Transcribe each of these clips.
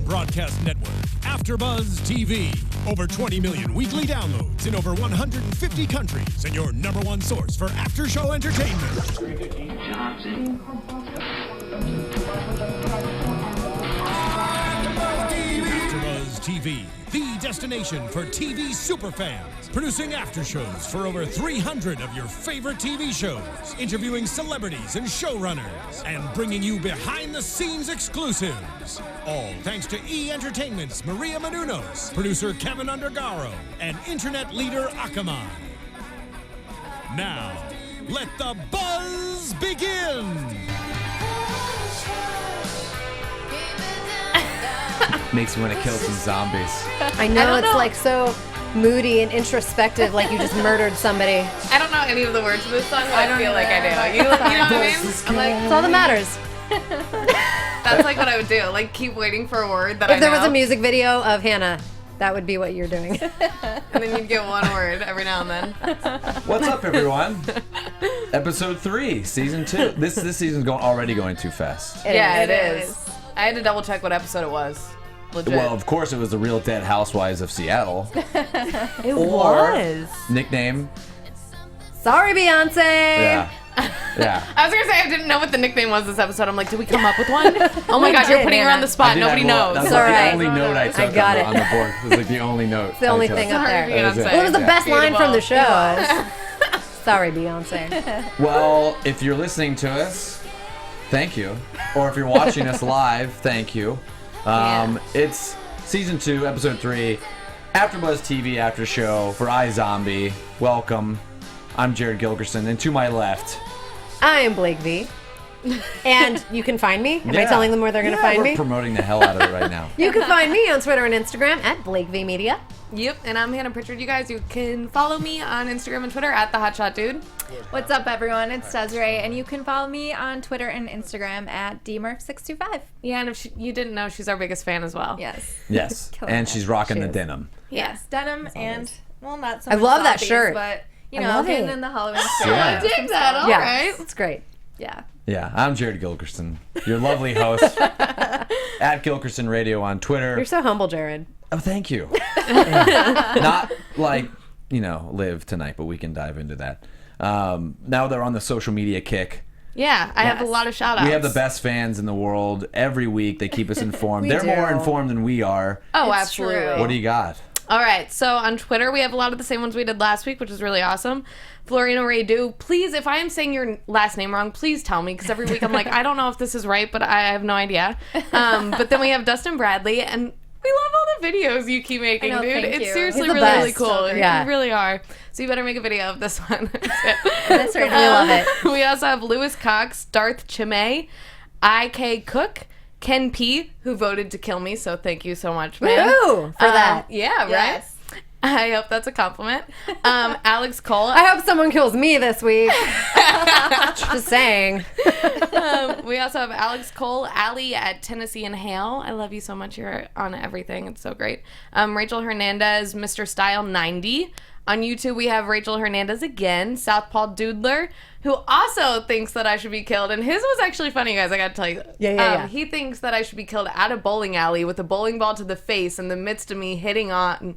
broadcast network, AFTERBUZZ TV. Over 20 million weekly downloads in over 150 countries, and your #1 source for after-show entertainment. AFTERBUZZ TV, the destination for TV superfans. Producing after-shows for over 300 of your favorite TV shows. Interviewing celebrities and showrunners. And bringing you behind-the-scenes exclusives. All thanks to E! Entertainment's Maria Menounos, producer Kevin Undergaro, and internet leader Akamai. Now, let the buzz begin! Makes me want to kill some zombies. I know, it's like so moody and introspective, like you just murdered somebody. I don't know any of the words of this song, but I feel like I do. You know what I mean? I'm like, That's all that matters. that's like what I would do. Like, keep waiting for a word that If there was a music video of Hannah, that would be what you're doing. and then you'd get one word every now and then. What's up, everyone? Episode 3, season 2. This season's already going too fast. It is. I had to double check what episode it was. Legit. Well, of course, it was the Real Dead Housewives of Seattle. It was. Nickname. Sorry, Beyonce. Yeah. Yeah. I was gonna say I didn't know what the nickname was this episode. I'm like, did we come up with one? Oh my god, you're putting her on the spot. Nobody knows. That's It's like alright. the only note I took got on the board. It was like the only note. It's the only I took. thing up there. Sorry, Beyonce. Well, it was the best line from the show. Yeah. Sorry, Beyonce. Well, if you're listening to us, thank you. Or if you're watching us live, thank you. It's season 2, episode 3, AfterBuzz TV after show for iZombie. Welcome. I'm Jared Gilkerson, and to my left, I am Blake V. And you can find me. Am I telling them where they're going to find we're me? promoting the hell out of it right now. You can find me on Twitter and Instagram at Blake V Media. Yep, and I'm Hannah Prichard. You guys, you can follow me on Instagram and Twitter at @thehotshotdude. What's up, everyone? It's Desiree, and you can follow me on Twitter and Instagram at dmurph625. Yeah, and if you didn't know, she's our biggest fan as well. Yes. Yes, Killing and it. she's rocking She the is. denim. Yes, denim and, well, not so I much love that zombies, shirt. but, you I know, love getting it. in the Halloween Yeah. spirit. I dig that. All Yeah, right. it's great. Yeah. Yeah, I'm Jared Gilkerson, your lovely host at Gilkerson Radio on Twitter. You're so humble, Jared. Oh, thank you. Not like, live tonight, but we can dive into that. Now they're on the social media kick. Yeah, I have a lot of shout outs. We have the best fans in the world. Every week they keep us informed. We They're do. more informed than we are. Oh, It's absolutely. true. What do you got? All right, so on Twitter, we have a lot of the same ones we did last week, which is really awesome. Florino Raydu, please, if I am saying your last name wrong, please tell me, because every week I'm like, I don't know if this is right, but I have no idea. But then we have Dustin Bradley, and we love all the videos you keep making, I know, dude. thank It's you. seriously He's the really, really best. cool. So great. Yeah. You really are. So you better make a video of this one. That's right. We love it. We also have Lewis Cox, Darth Chimay, I.K. Cook, Ken P., who voted to kill me, so thank you so much, man. Woo! For that. Yeah, right? Yes. I hope that's a compliment. Alex Cole. I hope someone kills me this week. Just saying. We also have Alex Cole, Allie at Tennessee and Hale. I love you so much. You're on everything. It's so great. Rachel Hernandez, Mr. Style 90. On YouTube, we have Rachel Hernandez again, Southpaw Doodler, who also thinks that I should be killed. And his was actually funny, guys. I got to tell you. Yeah. He thinks that I should be killed at a bowling alley with a bowling ball to the face in the midst of me hitting on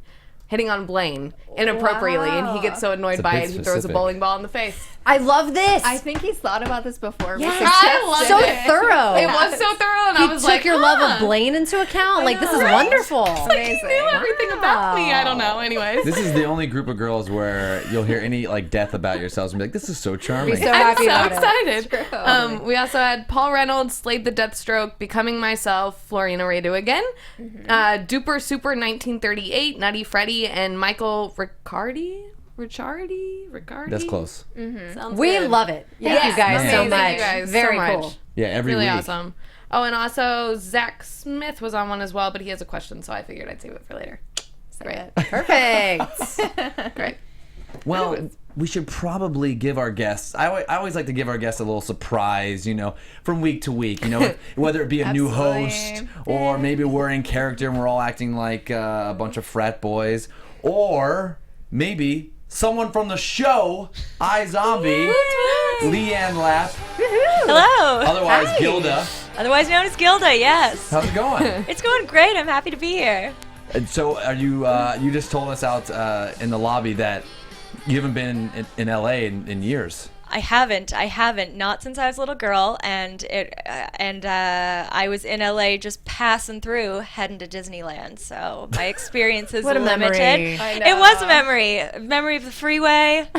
Blaine inappropriately, and he gets so annoyed by it, he throws a specific. bowling ball in the face. I love this. I think he's thought about this before. Yeah, I love so it. thorough. It was so thorough, and I He was took like, your love of Blaine into account. Like, this is Right? wonderful. Like, he knew everything about me. I don't know. Anyways. This is the only group of girls where you'll hear any death about yourselves and be like, this is so charming. Be so I'm happy so about it. excited. We also had Paul Reynolds, Slayed the Deathstroke, Becoming Myself, Florina Raydu again, Duper Super 1938, Nutty Freddy, and Michael Riccardi. That's close. Sounds We good. love it. Thank you guys so Amazing, much. you guys, Very so cool. much. Yeah, every Really week. awesome. Oh, and also Zach Smith was on one as well, but he has a question, so I figured I'd save it for later. Great. Perfect. Great. Well, we should probably give our guests. I always like to give our guests a little surprise, from week to week. Whether it be a new host or maybe we're in character and we're all acting like a bunch of frat boys, or maybe someone from the show iZombie, Leanne Lapp, Hello. otherwise Gilda. Otherwise known as Gilda, yes. How's it going? It's going great. I'm happy to be here. And so, are you? You just told us out in the lobby that you haven't been in LA in years. I haven't. Not since I was a little girl, and I was in LA just passing through, heading to Disneyland. So my experience is What a limited. memory. I It was know. a memory of the freeway.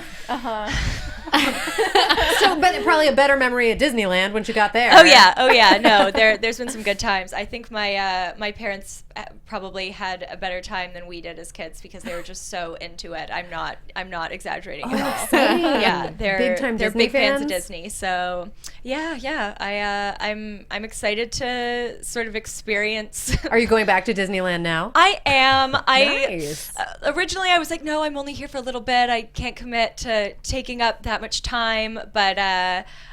So, but probably a better memory at Disneyland once you got there. Oh yeah. No, there's been some good times. I think my parents probably had a better time than we did as kids because they were just so into it. I'm not exaggerating at all. Exciting. Yeah, Big-time they're Disney big fans of fans? Disney. So yeah. I'm excited to sort of experience. Are you going back to Disneyland now? I am. Nice. Originally I was like, no, I'm only here for a little bit. I can't commit to taking up that much time. But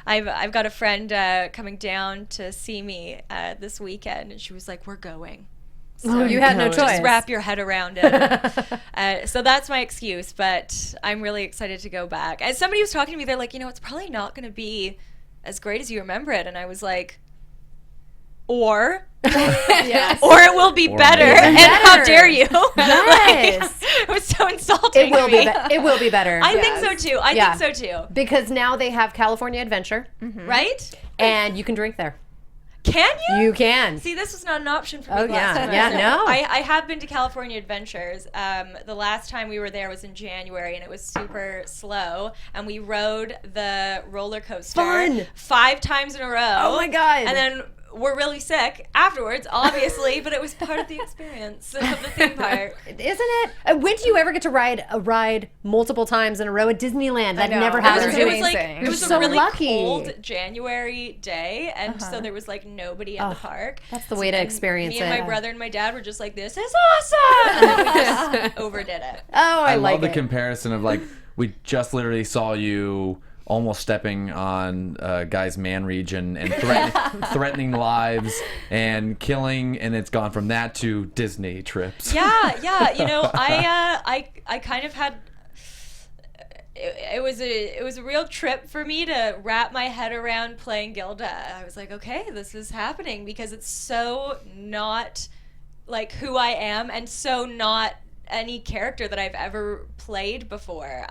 I've got a friend coming down to see me this weekend, and she was like, we're going. So You had no just choice. wrap your head around it. So that's my excuse, but I'm really excited to go back. As somebody was talking to me, they're like, it's probably not going to be as great as you remember it. And I was like, or it will be better. Even And how better. dare you? Yes. It was so insulting It will to be. me. It will be better. I think so too. I Yeah. think so too. Because now they have California Adventure, Right? and you can drink there. Can you? You can. See, this was not an option for me Oh, last yeah. time. Yeah, no. I have been to California Adventures. The last time we were there was in January, and it was super slow. And we rode the roller coaster Fun. 5 times in a row. Oh my God. And then we're really sick afterwards, obviously, but it was part of the experience of the theme park. Isn't it? When do you ever get to ride a ride multiple times in a row at Disneyland? That know. never It was happens to It me. was like Amazing. it was You're so a really lucky. cold January day, and so there was like nobody at the park. That's the way to And experience me and it. my brother and my dad were just like, "This is awesome!" And then we just overdid it. Oh, I like love the it. comparison of like we just literally saw you almost stepping on a guy's man region and threatening lives and killing, and it's gone from that to Disney trips. Yeah. I kind of had. It was a real trip for me to wrap my head around playing Gilda. I was like, okay, this is happening because it's so not like who I am and so not any character that I've ever played before.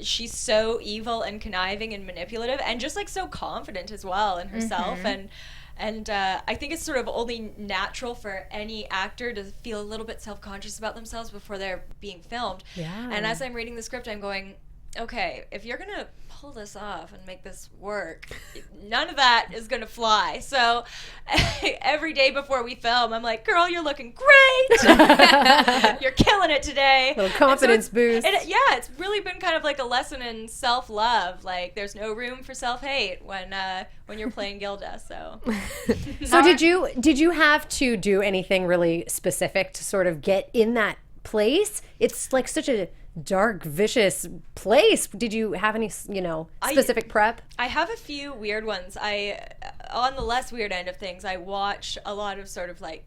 She's so evil and conniving and manipulative and just like so confident as well in herself. And I think it's sort of only natural for any actor to feel a little bit self-conscious about themselves before they're being filmed. Yeah. And as I'm reading the script, I'm going, okay, if you're going to pull this off and make this work, none of that is going to fly. So every day before we film, I'm like, girl, you're looking great. You're killing it today. Little confidence And so boost. it's really been kind of like a lesson in self-love. Like there's no room for self-hate when you're playing Gilda. So So did you have to do anything really specific to sort of get in that place? It's like such a dark, vicious place. Did you have any, specific prep? I have a few weird ones. On the less weird end of things, I watch a lot of sort of like,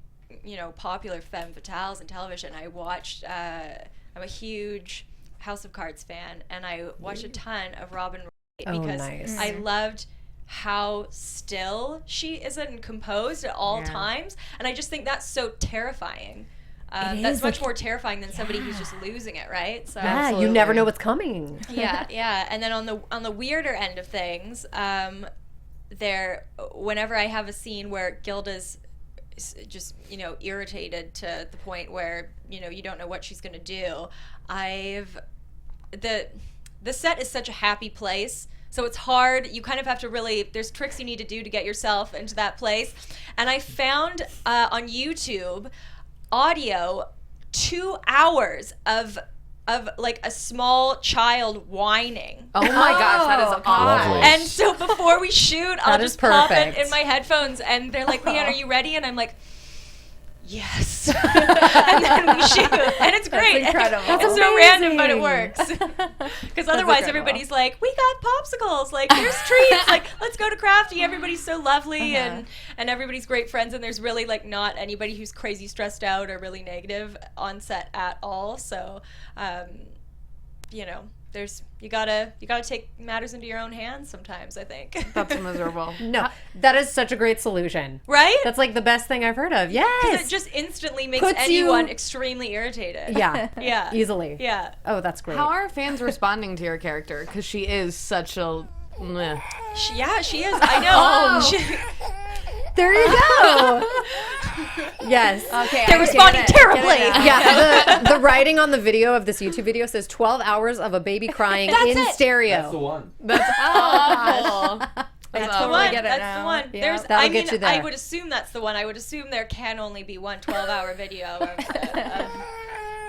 popular femme fatales in television. I watched, I'm a huge House of Cards fan, and I watched a ton of Robin Wright because nice. I loved how still she is and composed at all times. And I just think that's so terrifying. That's is, much like- more terrifying than somebody who's just losing it, right? So Yeah, you never know what's coming. yeah. And then on the weirder end of things, whenever I have a scene where Gilda's just irritated to the point where you don't know what she's gonna do, the set is such a happy place. So it's hard. You kind of have to there's tricks you need to do to get yourself into that place. And I found on YouTube audio 2 hours of like a small child whining. Oh my gosh, that is awesome. Lovely. And so before we shoot, I'll That is just pop it perfect. in my headphones, and they're like, "Leanne, are you ready?" And I'm like, "Yes." And then we shoot, and it's great. incredible. It's That's so random, but it amazing. works. Because otherwise, incredible. everybody's like, "We got popsicles. Like, there's treats. Like, let's go to Crafty. Everybody's so lovely, and everybody's great friends. And there's really like not anybody who's crazy stressed out or really negative on set at all. So, you gotta take matters into your own hands sometimes, I think. That's miserable. No, that is such a great solution. Right? That's like the best thing I've heard of. Because Yes. it just instantly makes Puts anyone you- extremely irritated. Yeah. Yeah. Easily. Yeah. Oh, that's great. How are fans responding to your character? Because she is such a. Meh. She is. I know. There you go. Yes. Okay, They're responding terribly. Yeah. The writing on the video of this YouTube video says 12 hours of a baby crying in it. stereo. That's the one. That's awful. That's awful. the one. get it That's now. the one. Yeah, There's. that'll I get mean, you there. I would assume that's the one. I would assume there can only be one 12-hour video.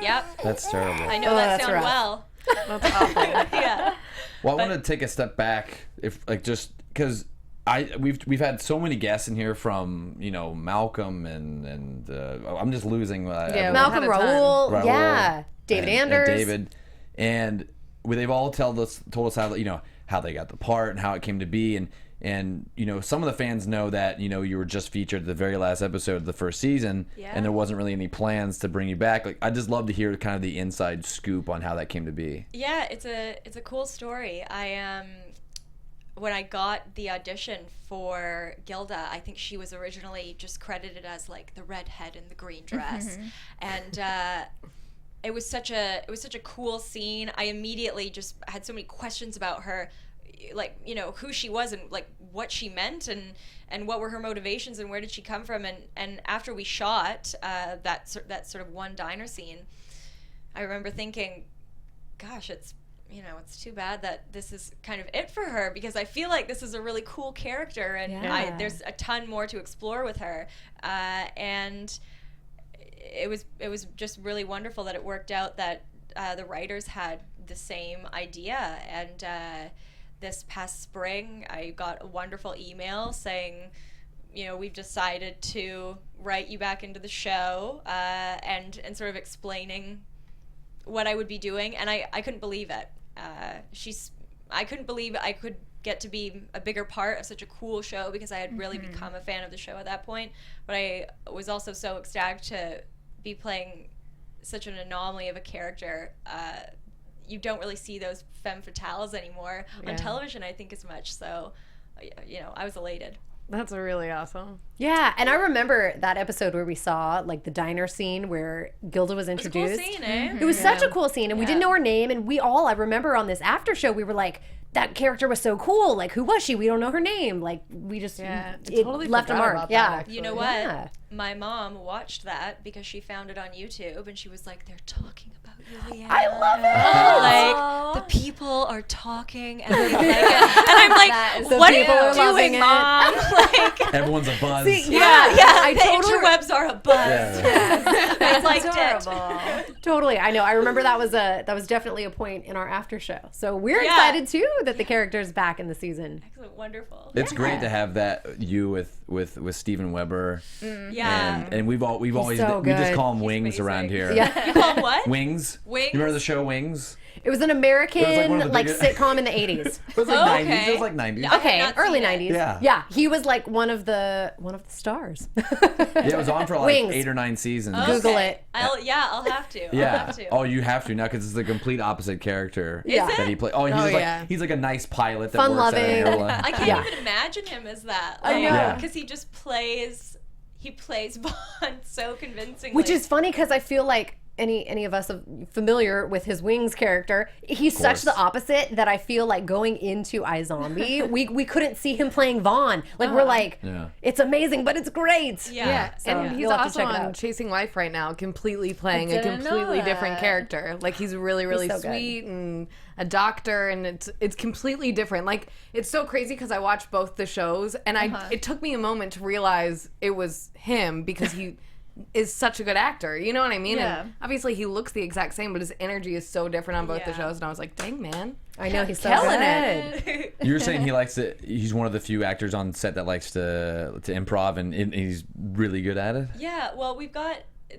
Yep. That's terrible. I know Oh, that that's sounds rough. well. That's awful. Yeah. Well, I want to take a step back, if like just because we've had so many guests in here from Malcolm and I'm just losing. Yeah, Malcolm, had a ton. Raoul. Yeah. David Anders. David, and they've all told us how they got the part and how it came to be, and some of the fans know that you were just featured at the very last episode of the first season, Yeah. and there wasn't really any plans to bring you back. Like, I'd just love to hear kind of the inside scoop on how that came to be. Yeah, it's a cool story. When I got the audition for Gilda, I think she was originally just credited as like the redhead in the green dress, and it was such a cool scene. I immediately just had so many questions about her, like who she was and like what she meant and what were her motivations and where did she come from, and after we shot that sort of one diner scene, I remember thinking, gosh, it's too bad that this is kind of it for her, because I feel like this is a really cool character, and Yeah. there's a ton more to explore with her, and it was just really wonderful that it worked out that the writers had the same idea. And this past spring, I got a wonderful email saying, we've decided to write you back into the show, and sort of explaining what I would be doing, and I couldn't believe it. I couldn't believe I could get to be a bigger part of such a cool show, because I had really become a fan of the show at that point. But I was also so ecstatic to be playing such an anomaly of a character. You don't really see those femme fatales anymore on television, I think, as much. So, I was elated. That's really awesome. Yeah, and I remember that episode where we saw like the diner scene where Gilda was It was a introduced. cool scene, eh? It was such a cool scene, and we didn't know her name, and I remember on this after show, we were like, that character was so cool. Like, who was she? We don't know her name. Like, we just Yeah, it totally left a forgot mark. about that, Yeah. actually. You know what? Yeah. My mom watched that because she found it on YouTube, and she was like, "They're talking about you, Leanne." I love it. Like, the people are talking, and they like it. And I'm like, The "What are people are you loving doing, it." Mom?" Like, Everyone's a buzz. yeah. I The totally- interwebs are a buzz. Yeah. I liked adorable. it. Totally, I know. I remember that was definitely a point in our after show. So we're Yeah. excited too that the character's back in the season. Excellent, wonderful. It's great to have that with Steven Weber. Yeah. And we've always so we just good. call him He's Wings amazing. around here. Yeah. You call him what? Wings. Wings? You remember the show Wings? It was an American It was like one of the like biggest- sitcom in the 80s. It was like Oh, 90s. okay. It was like 90s. I Okay, have not early seen it. 90s. Yeah. He was like one of the stars. Yeah, it was on for like Wings. 8 or 9 seasons. Google it. I'll have to. I'll Yeah. have to. Oh, you have to now because it's the complete opposite character Yeah. that he played. Oh, he's Oh, like yeah. he's like a nice pilot that Fun works at an loving. airline. I can't Yeah. even imagine him as that. I know. Yeah. Because he just plays Bond so convincingly. Which is funny because I feel like any of us familiar with his Wings character, he's such the opposite that I feel like going into iZombie, we couldn't see him playing Vaughn. Like we're like, Yeah. it's amazing, but it's great. Yeah. So And he's you'll have to also check it on out. Chasing Life right now, completely playing a didn't know completely that. different character. Like he's really, really so good. sweet and a doctor, and it's completely different. Like it's so crazy because I watched both the shows, and it took me a moment to realize it was him because he is such a good actor. You know what I mean? Yeah. And obviously he looks the exact same, but his energy is so different on both the Yeah. shows. And I was like, dang man, I know he's so killing good. it. You're saying he likes to. He's one of the few actors on set that likes to improv, and he's really good at it. Yeah, well,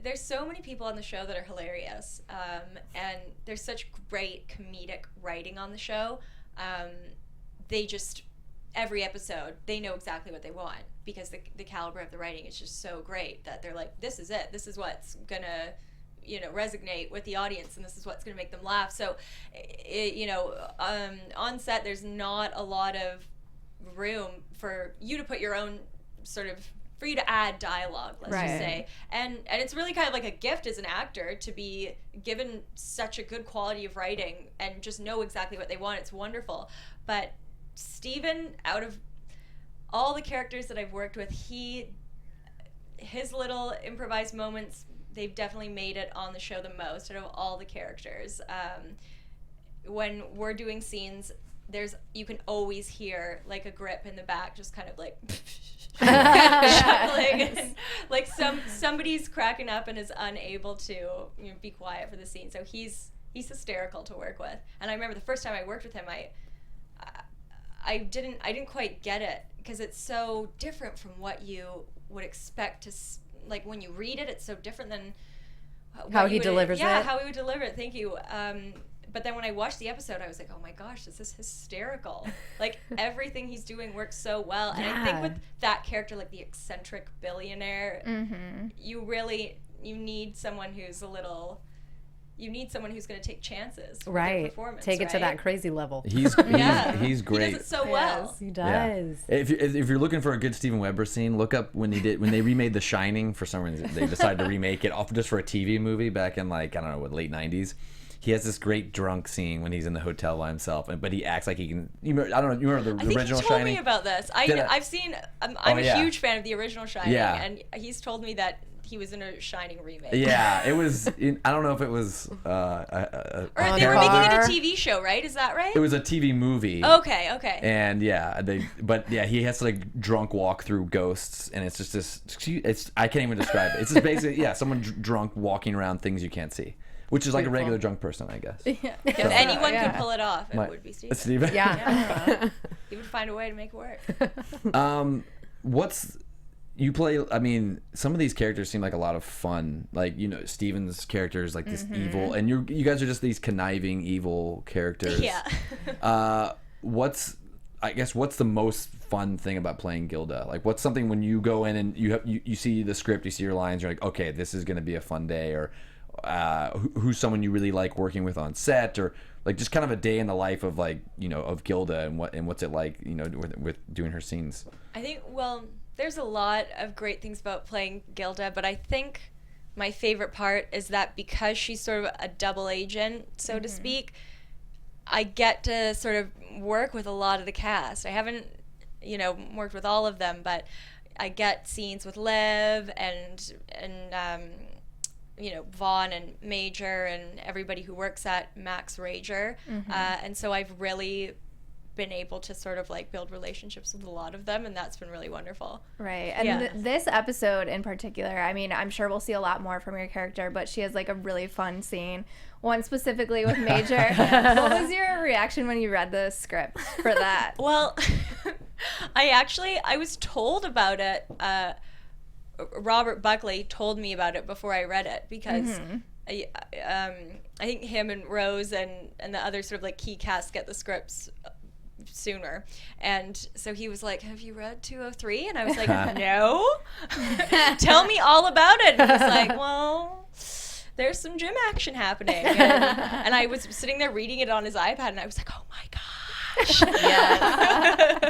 there's so many people on the show that are hilarious, and there's such great comedic writing on the show. They just, every episode, they know exactly what they want because the caliber of the writing is just so great that they're like, this is it. This is what's gonna, resonate with the audience, and this is what's going to make them laugh. So, on set, there's not a lot of room for you to put your own for you to add dialogue, let's just say. And it's really kind of like a gift as an actor to be given such a good quality of writing and just know exactly what they want. It's wonderful. But Steven, out of all the characters that I've worked with, his little improvised moments, they've definitely made it on the show the most out of all the characters. When we're doing scenes, you can always hear like a grip in the back, just kind of like chuckling, and like somebody's cracking up and is unable to be quiet for the scene. So he's hysterical to work with. And I remember the first time I worked with him, I didn't quite get it, because it's so different from what you would expect to like when you read it. It's so different than how he delivers it. Yeah, how he would deliver it. Thank you. But then when I watched the episode, I was like, oh my gosh, this is hysterical. Like, everything he's doing works so well. And I think with that character, like the eccentric billionaire, you need someone who's going to take chances with their performance. Take it to that crazy level. He's great. He does it so well. He does. Yeah. If you're looking for a good Steven Weber scene, look up when they remade The Shining. For some reason, they decided to remake it just for a TV movie back in late 90s. He has this great drunk scene when he's in the hotel by himself, but he acts like he can. I don't know. You remember the original Shining? He told me about this. I've seen. I'm a huge fan of the original Shining, and he's told me that he was in a Shining remake. Yeah, it was. I don't know if it was. Or they were making it a TV show, right? Is that right? It was a TV movie. Okay. And he has to like drunk walk through ghosts, and it's just this. I can't even describe it. It's just basically someone drunk walking around things you can't see. Which is like a regular drunk person, I guess. Yeah. If anyone could pull it off, it would be Steven. Steven? Yeah. He would find a way to make it work. You play, some of these characters seem like a lot of fun. Like, Steven's character is like this evil, and you guys are just these conniving, evil characters. Yeah. What's the most fun thing about playing Gilda? Like, what's something when you go in and you see the script, you see your lines, you're like, okay, this is going to be a fun day, or who's someone you really like working with on set, or like just kind of a day in the life of of Gilda, and what's it like with doing her scenes? I think there's a lot of great things about playing Gilda, but I think my favorite part is that because she's sort of a double agent, so to speak, I get to sort of work with a lot of the cast. I haven't worked with all of them, but I get scenes with Liv and Vaughn and Major and everybody who works at Max Rager. And so I've really been able to sort of like build relationships with a lot of them, and that's been really wonderful. Right. And this episode in particular, I'm sure we'll see a lot more from your character, but she has like a really fun scene. One specifically with Major. What was your reaction when you read the script for that? Well, I was told about it. Robert Buckley told me about it before I read it, because I think him and Rose and the other sort of like key cast get the scripts sooner, and so he was like, have you read 203? And I was like, no. Tell me all about it. And he was like, well, there's some gym action happening, and I was sitting there reading it on his iPad, and I was like, oh my gosh.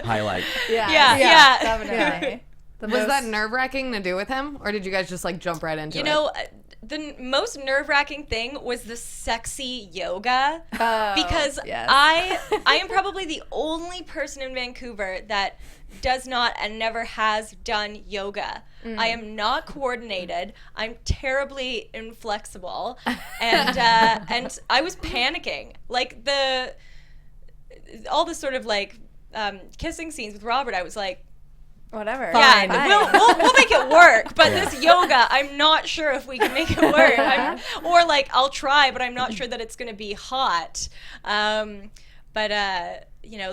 Highlight. Yeah. Definitely. Was that nerve-wracking to do with him, or did you guys just like jump right into it? The most nerve-wracking thing was the sexy yoga, because yes. I am probably the only person in Vancouver that does not and never has done yoga. I am not coordinated. I'm terribly inflexible, and I was panicking. Like all the sort of like kissing scenes with Robert, I was like, whatever. Yeah, fine. We'll make it work. But this yoga, I'm not sure if we can make it work. Or like I'll try, but I'm not sure that it's going to be hot. But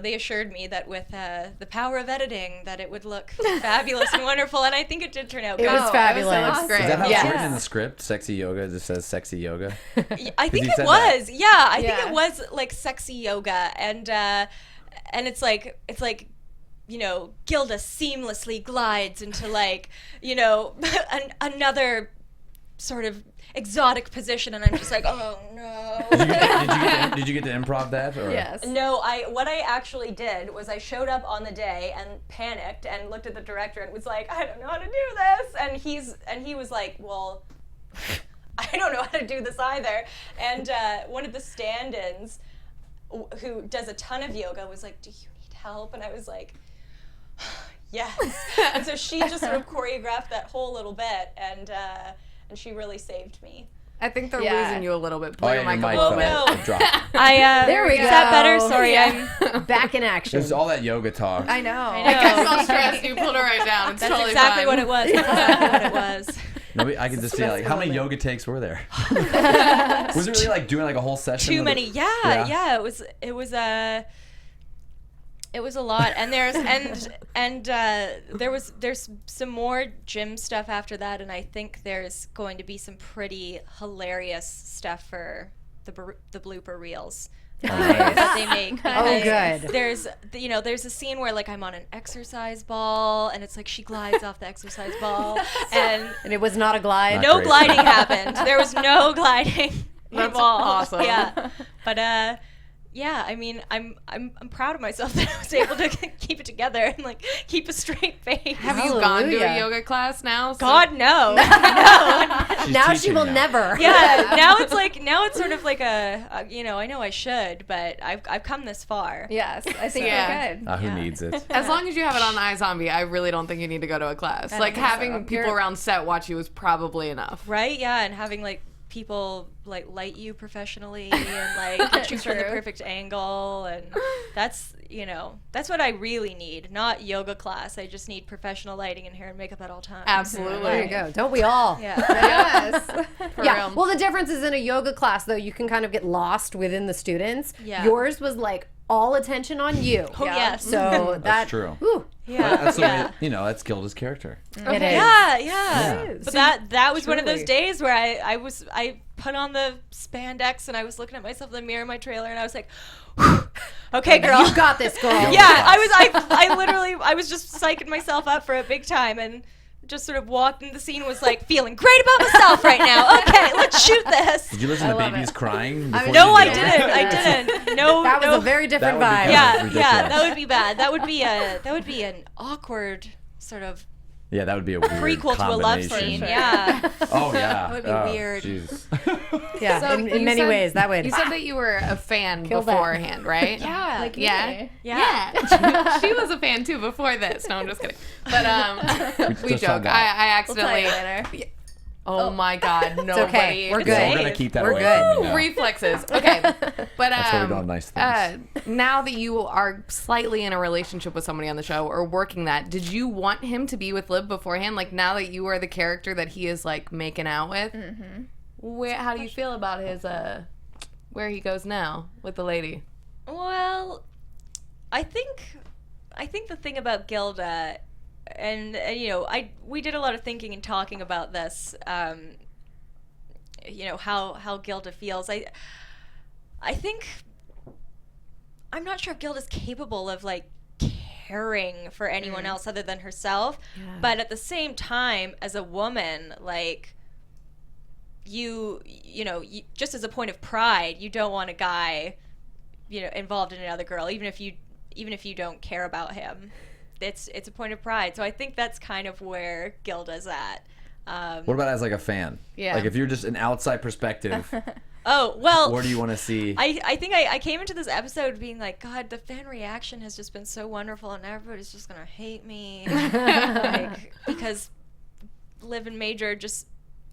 they assured me that with the power of editing, that it would look fabulous and wonderful, and I think it did turn out good. It was fabulous. It was so Great. Is that how Yes. it's written in the script? Sexy yoga just says sexy yoga. I think he it said was. that. Yeah, I think it was like sexy yoga, and it's like Gilda seamlessly glides into like another sort of exotic position, and I'm just like, oh no. Did you get to improv that? Or? Yes. No, what I actually did was I showed up on the day and panicked and looked at the director and was like, I don't know how to do this. And he was like, well, I don't know how to do this either. And one of the stand-ins who does a ton of yoga was like, do you need help? And I was like, yes. And so she just sort of choreographed that whole little bit, and she really saved me. I think they're losing you a little bit. Pull Oh, your yeah, mic your a mic little fell. bit. It dropped. There we go. Is that better? Sorry, I'm Back in action. There's all that yoga talk. I know. I'm so stressed. You pulled it right down. It's That's totally exactly fine. what it was. That's exactly what it was. Nobody, I can just see like how many yoga takes were there? Was it really like doing like a whole session? Too many. Yeah. It was a lot, and there's some more gym stuff after that, and I think there's going to be some pretty hilarious stuff for the blooper reels that they make. Oh, good. There's a scene where like I'm on an exercise ball, and it's like she glides off the exercise ball, and And it was not a glide. Not no crazy. gliding happened. There was no gliding That's involved. awesome. Yeah, but yeah, I mean, I'm proud of myself that I was able to keep it together and like keep a straight face. Have you gone to a Hallelujah. yoga class now? God, no. She's Now she teaching will now. never. Yeah, now it's sort of like I know I should, but I've come this far. Yes, I think Yeah. you're good. Who needs it? As long as you have it on iZombie, I really don't think you need to go to a class. I Like don't think having so. people around set watch you is probably enough. Right? Yeah, and having like people like light you professionally and like get you from the True. perfect angle, and that's what I really need. Not yoga class. I just need professional lighting and hair and makeup at all times. Absolutely. There you go. Don't we all? Yeah. Yes. For Yeah. real. Well, the difference is in a yoga class, though, you can kind of get lost within the students. Yeah. Yours was like all attention on you. Oh Yeah. yes. So That's true. Whew, yeah. That's the yeah. way, that's Gilda's character. it is. Yeah. Yeah. But that was one of those truly. days where I put on the spandex and I was looking at myself in the mirror in my trailer and I was like, okay, girl. You got this, girl. Yeah, I literally was just psyching myself up for it big time, and just sort of walked in the scene, was like feeling great about myself right now. Okay, let's shoot this. Did you listen to babies crying? before No, you I did it? didn't. I didn't. No, That was no. a very different That vibe. would be Yeah, ridiculous. yeah, that would be bad. That would be an awkward sort of Yeah, that would be a weird prequel to a love combination. scene. Yeah. Oh yeah. That would be Oh, weird. jeez. Yeah, So in you many said- ways, that would. You said that you were a fan Kill that. beforehand, right? Yeah. Like Yeah. me. Yeah. She was a fan too before this. No, I'm just kidding. But we just joke. found out. I We'll tell you accidentally. later. Oh my God! Nobody. It's okay. We're Yeah, good. we're gonna keep that We're away good. from you now. Reflexes. Okay, but That's why we don't have nice things. now that you are slightly in a relationship with somebody on the show or working that, did you want him to be with Liv beforehand? Like now that you are the character that he is like making out with, how do you feel about his where he goes now with the lady? Well, I think the thing about Gilda, and we did a lot of thinking and talking about this. How Gilda feels. I think I'm not sure if Gilda's capable of like caring for anyone else other than herself. Yeah. But at the same time, as a woman, like you just as a point of pride, you don't want a guy, involved in another girl, even if you don't care about him. It's a point of pride. So I think that's kind of where Gilda's at. What about as like a fan? Yeah. Like if you're just an outside perspective, Oh, well, where do you want to see? I think I came into this episode being like, God, the fan reaction has just been so wonderful, and everybody's just gonna hate me, like, because Liv and Major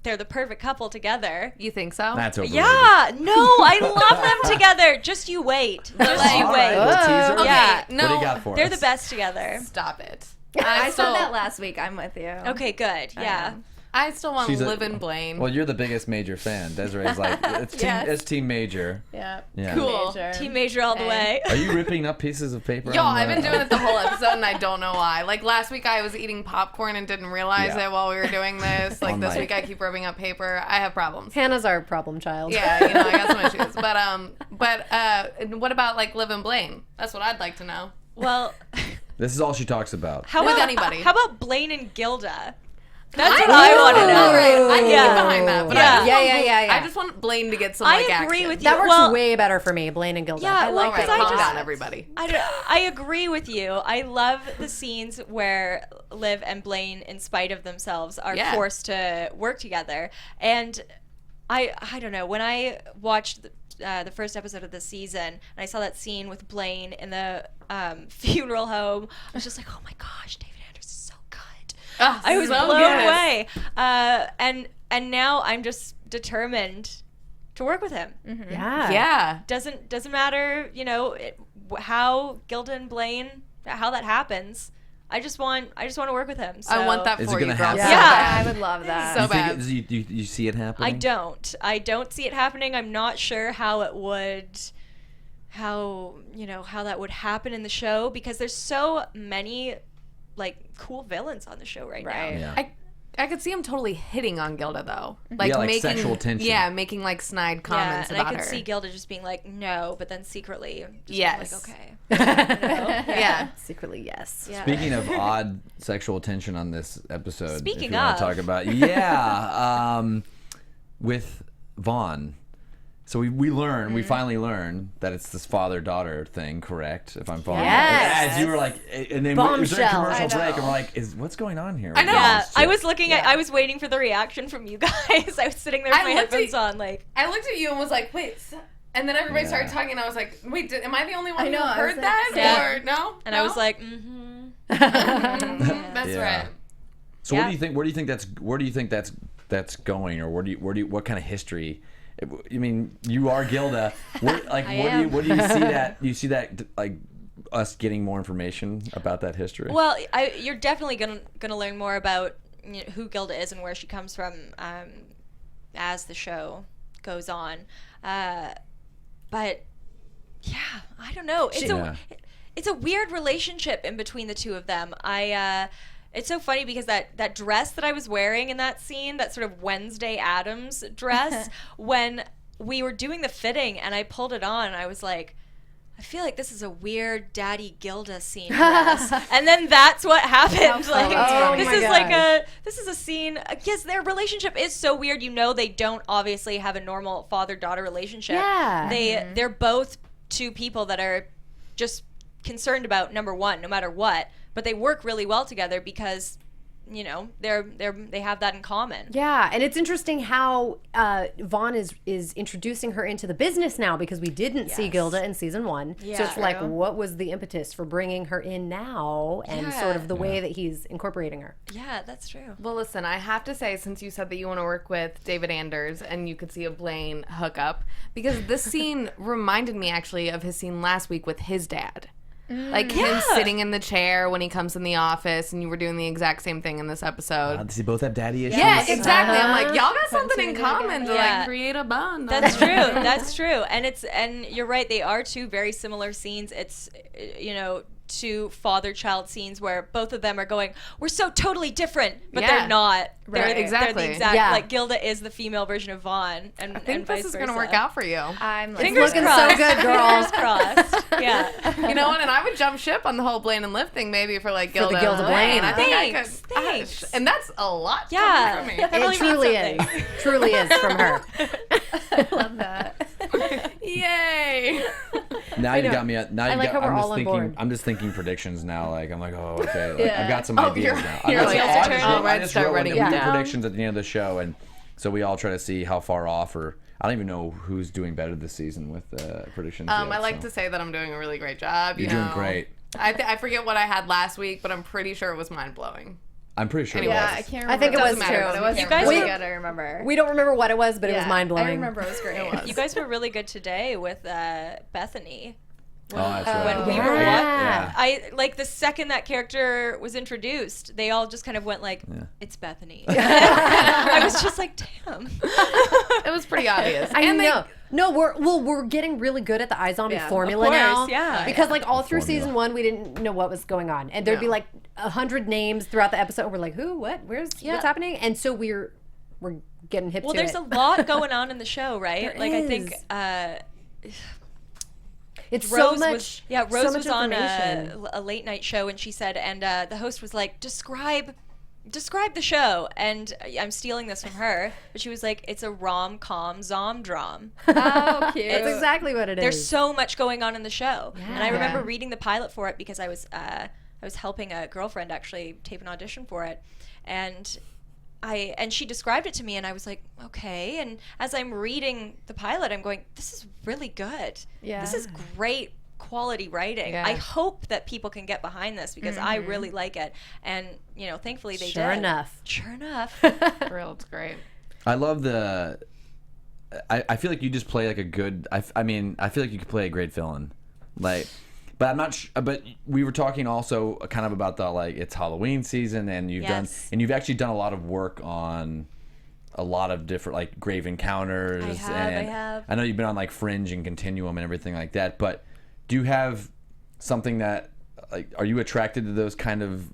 they're the perfect couple together. You think so? That's overrated. Yeah, no, I love them together. Just you wait. Just you All wait. right, little teaser. Okay, Yeah. no. What do you got for They're us? the best together. Stop it. I still, said that last week. I'm with you. Okay, good. Yeah. I still want She's a- Liv and Blaine. Well, you're the biggest Major fan. Desiree's like, Yes. it's Team Major. Yeah. Yeah. Cool. Major. Team Major all the way. Are you ripping up pieces of paper? Yo, on I've the- been doing it the whole episode and I don't know why. Like last week I was eating popcorn and didn't realize Yeah. it while we were doing this. Like On this mic. week I keep rubbing up paper. I have problems. Hannah's our problem child. Yeah, I got some issues. But what about like Liv and Blaine? That's what I'd like to know. Well, This is all she talks about. how With about anybody. How about Blaine and Gilda? That's what I want to know. All right, I can Yeah. get behind that. But Yeah. I just want Blaine to get some I like agree action. with you. That works Well, way better for me, Blaine and Gilda. Yeah, I well, like because that. I Calm just down, everybody. I agree with you. I love the scenes where Liv and Blaine, in spite of themselves, are forced to work together. And I don't know, when I watched the first episode of the season and I saw that scene with Blaine in the funeral home, I was just like, oh my gosh, David Anders is so good. I was so blown good. away. And now I'm just determined to work with him. Yeah. Yeah. Doesn't matter, how Gilda and Blaine, how that happens. I just want to work with him. So. I want that Is it for gonna you, girl. happen? So Yeah. bad. I would love that. So You think bad. you see it happening? I don't see it happening. I'm not sure how that would happen in the show, because there's so many like cool villains on the show right now. Yeah. I could see him totally hitting on Gilda though, like like making sexual tension. Yeah, making like snide comments and about I could her. see Gilda just being like, no, but then secretly just being Yes. like, okay. Yeah. Secretly, yes. Yeah. Speaking of odd sexual tension on this episode, Speaking if you want of. to talk about, with Vaughn. So we finally learn that it's this father-daughter thing, correct? If I'm following. Yes. As you were like, and then it was during Bombshell. commercial I break, know. and we're like, what's going on here? I know. Yeah, So- I was looking at. I was waiting for the reaction from you guys. I was sitting there with my looked at- headphones on, like. I looked at you and was like, wait. And then everybody Yeah. started talking, and I was like, wait, am I the only one I know, who I heard was that? like, yeah. Or no? And No? I was like, That's Yeah. right. So Yeah. what do you think? Where do you think that's going, or what kind of history? I mean, you are Gilda. What do you see that? You see that like us getting more information about that history? well, you're definitely gonna learn more about who Gilda is and where she comes from as the show goes on. But yeah, I don't know. It's a weird relationship in between the two of them. It's so funny because that dress that I was wearing in that scene, that sort of Wednesday Addams dress, when we were doing the fitting and I pulled it on, I was like, I feel like this is a weird Daddy Gilda scene dress. And then that's what happened. Like, this is a scene. Yes, their relationship is so weird. They don't obviously have a normal father-daughter relationship. Yeah. They're both two people that are just concerned about number one, no matter what. But they work really well together because, they have that in common. Yeah, and it's interesting how Vaughn is introducing her into the business now, because we didn't see Gilda in season 1. So Yeah. it's like, what was the impetus for bringing her in now, and sort of the way that he's incorporating her? Yeah, that's true. Well, listen, I have to say, since you said that you want to work with David Anders and you could see a Blaine hookup, because this scene reminded me actually of his scene last week with his dad. Like him sitting in the chair when he comes in the office, and you were doing the exact same thing in this episode. Does he both have daddy issues? Yeah, exactly. I'm like, y'all got something in two common to Yeah. like create a bond. That's true. That's true. And you're right. They are two very similar scenes. It's, two father-child scenes where both of them are going, we're so totally different, but Yeah. they're not. Right. They're Exactly. the exact, Yeah. like Gilda is the female version of Vaughn, and I think vice this is versa. going to work out for you. I'm like, Fingers looking crossed. so good, girl. Fingers crossed. Yeah. You know what? And I would jump ship on the whole Blaine and Liv thing, maybe for like the Gilda. Gilda Blaine. I think I Thanks, could. thanks. And that's a lot. Yeah. Coming from me. That really It truly means is. something. Truly is from her. I love that. Yay! Now you got me. Now you like got. how we're I'm all just on thinking. board. I'm just thinking predictions now. Like I'm like, oh, okay. Like, Yeah. I've got some Oh, ideas you're- now. you're I like, just, oh, I just start wrote writing we it do down. predictions at the end of the show, and so we all try to see how far off, or I don't even know who's doing better this season with predictions. yet, I like so. to say that I'm doing a really great job. You're doing great. I forget what I had last week, but I'm pretty sure it was mind blowing. I'm pretty sure. Anyway. it Yeah, was. I can't remember. I think it what was matter, too. but it was You guys really were- good. I remember. We don't remember what it was, but it was Yeah, mind blowing. I remember it was great. It was. You guys were really good today with Bethany. Oh, that's right. When we Yeah. were watching, Yeah. I like the second that character was introduced, they all just kind of went like, "It's Bethany." I was just like, "Damn." It was pretty obvious. I And they- know. No, we're getting really good at the iZombie Yeah, formula of course, now. yeah. Because like all through Formula. season 1, we didn't know what was going on, and there'd be No. like 100 names throughout the episode. We're like, who, what, where's, Yeah. what's happening? And so we're getting hip Well, to there's it. a lot going on in the show, right? There like I think is. It's Rose so much. was so much was on information. a late night show, and she said, and the host was like, describe describe the show, and I'm stealing this from her, but she was like, it's a rom-com zom-drom. Oh, cute. That's exactly what it is. There's so much going on in the show. Yeah. And I remember reading the pilot for it because I was helping a girlfriend actually tape an audition for it. And she described it to me, and I was like, okay. And as I'm reading the pilot, I'm going, this is really good. Yeah. This is great quality writing. Yeah. I hope that people can get behind this because I really like it. And, thankfully they Sure did. enough. Sure enough. For real, it's great. I love the. I feel like you just play like a good. I mean, I feel like you could play a great villain, like. But I'm not. But we were talking also kind of about the it's Halloween season, and you've actually done a lot of work on a lot of different like Grave Encounters. I have. I know you've been on like Fringe and Continuum and everything like that. But do you have something that are you attracted to those kind of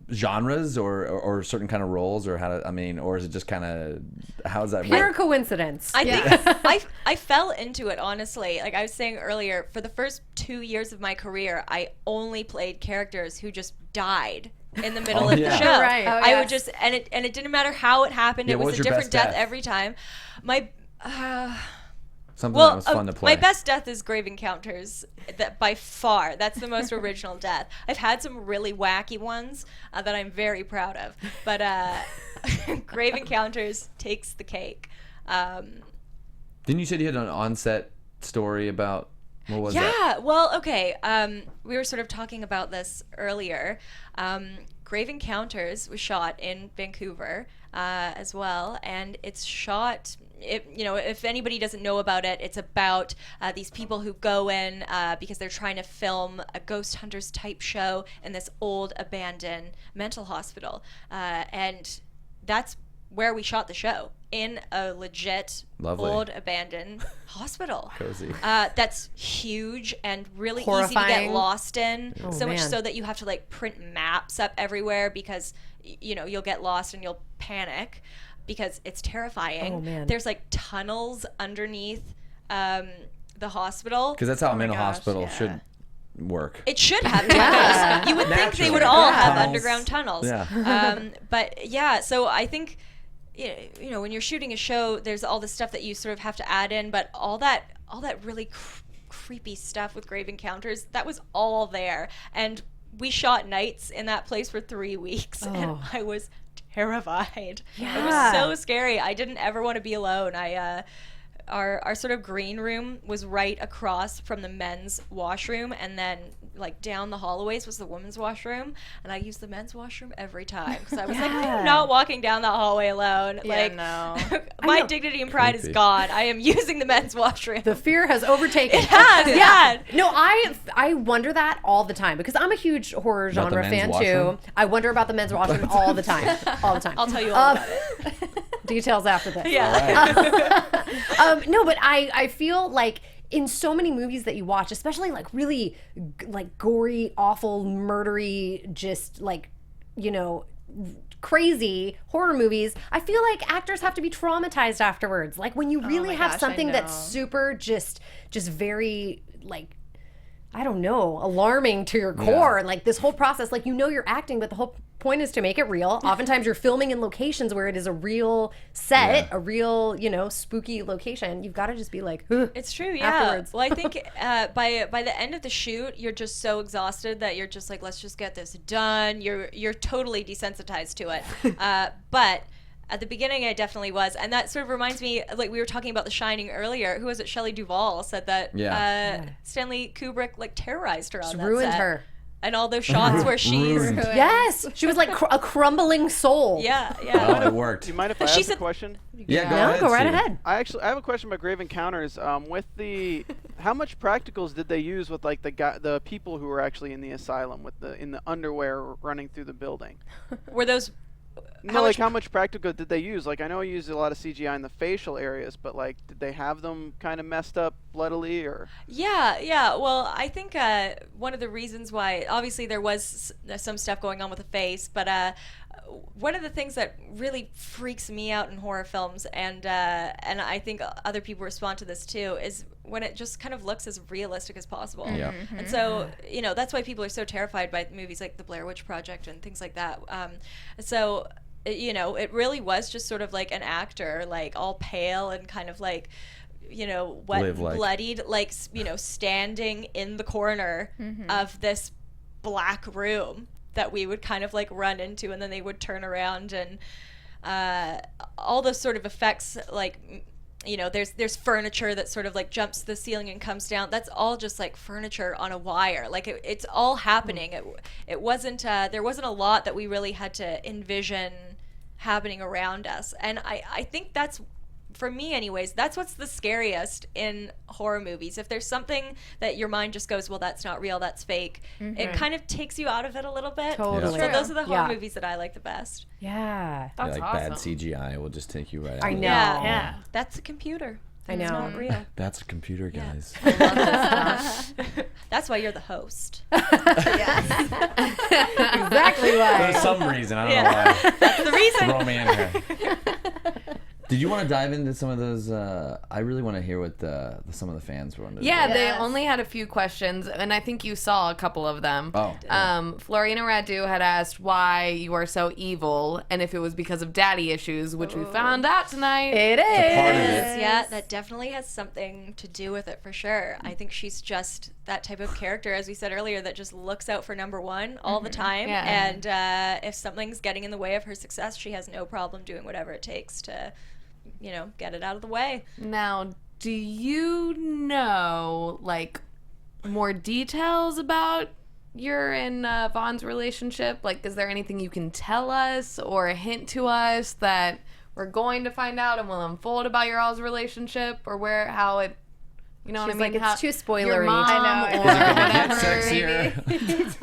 genres or certain kind of roles, or or is it just kind of how does that Pure work? coincidence. I think I fell into it, honestly. Like I was saying earlier, for the first 2 years of my career, I only played characters who just died in the middle of the show. Right. Oh, I would just and it didn't matter how it happened. It what was was a your different best death death? every time. My Something that was fun to play. my best death is Grave Encounters. That by far, that's the most original death. I've had some really wacky ones that I'm very proud of, but Grave Encounters takes the cake. Didn't you say you had an on-set story about what was that? Yeah, well, okay. We were sort of talking about this earlier. Grave Encounters was shot in Vancouver as well, and it's shot. If anybody doesn't know about it, it's about these people who go in because they're trying to film a ghost hunters type show in this old abandoned mental hospital, and that's where we shot the show, in a legit Lovely. old abandoned hospital. Cozy. That's huge and really easy to Horrifying. get lost in. Oh, so much man. so that you have to print maps up everywhere because you'll get lost and you'll panic because it's terrifying. Oh, man. There's tunnels underneath the hospital. Because that's how a mental gosh, hospital yeah. should work. It should have tunnels. You would think they would Naturally. all have Tunnels. underground tunnels. Yeah. But yeah, so I think when you're shooting a show, there's all the stuff that you sort of have to add in, but all that really creepy stuff with Grave Encounters, that was all there. And we shot nights in that place for 3 weeks, and I was terrified. It was so scary. I didn't ever want to be alone. Our sort of green room was right across from the men's washroom, and then down the hallways was the women's washroom, and I used the men's washroom every time because I was like, I'm not walking down that hallway alone. No. My dignity and pride is Creepy. gone. I am using the men's washroom. The fear has overtaken. It has, yeah. No, I wonder that all the time because I'm a huge horror About the genre men's fan washroom? too. I wonder about the men's washroom all the time. All the time. I'll tell you all about it. Details after this. Yeah. No, but I feel like in so many movies that you watch, especially really gory, awful, murdery, just crazy horror movies, I feel like actors have to be traumatized afterwards. When you really my have gosh, I something that's know. super just very I don't know, alarming to your core. This whole process, you're acting, but the whole point is to make it real. Oftentimes you're filming in locations where it is a real set, a real, spooky location. You've got to just be It's true, yeah. afterwards. Well, I think by the end of the shoot, you're just so exhausted that you're just let's just get this done. You're totally desensitized to it. But at the beginning, I definitely was, and that sort of reminds me, we were talking about The Shining earlier. Who was it? Shelley Duvall said that Stanley Kubrick terrorized her on that ruined set. her. And all those shots where she's Ruined. Yes, she was like a crumbling soul. yeah. Oh, it worked. Do you mind if I She ask a said- question? Yeah, No, go right Steve. ahead. I have a question about Grave Encounters. With the, how much practicals did they use with the people who were actually in the asylum in the underwear running through the building? Were those? How much practical did they use? I know I used a lot of CGI in the facial areas, but did they have them kind of messed up bloodily or? Yeah. Well, I think one of the reasons why, obviously, there was some stuff going on with the face, but one of the things that really freaks me out in horror films, and I think other people respond to this too, is when it just kind of looks as realistic as possible. Yeah. And so, that's why people are so terrified by movies like The Blair Witch Project and things like that. So, it really was just sort of like an actor, like all pale and kind of like, bloodied, like, standing in the corner of this black room that we would kind of like run into, and then they would turn around, and all those sort of effects, like, there's furniture that sort of like jumps the ceiling and comes down. That's all just like furniture on a wire. Like it's all happening. It wasn't, there wasn't a lot that we really had to envision happening around us. And I think that's, for me anyways, that's what's the scariest in horror movies. If there's something that your mind just goes, well, that's not real, that's fake, it kind of takes you out of it a little bit. Totally. So those are the horror movies that I like the best. Yeah. That's like awesome. Bad CGI will just take you right out. I know. Yeah. That's a computer. I know. It's not real. That's a computer, guys. I love this stuff. That's why you're the host. Yes. Exactly why. For some reason, I don't know why. That's the reason. Throw me in here. Did you want to dive into some of those? I really want to hear what some of the fans were on. Yeah, they only had a few questions, and I think you saw a couple of them. Oh. Florina Radu had asked why you are so evil, and if it was because of daddy issues, which we found out tonight. It is. Part of it. Yeah, that definitely has something to do with it for sure. I think she's just that type of character, as we said earlier, that just looks out for number one all the time. Yeah. And if something's getting in the way of her success, she has no problem doing whatever it takes to, get it out of the way. Now, do you know, like, more details about your and Vaughn's relationship? Like, is there anything you can tell us or hint to us that we're going to find out and will unfold about your all's relationship, or how it, what I mean? Like, it's too spoilery. Your mom, I know. or Get whatever. sexier.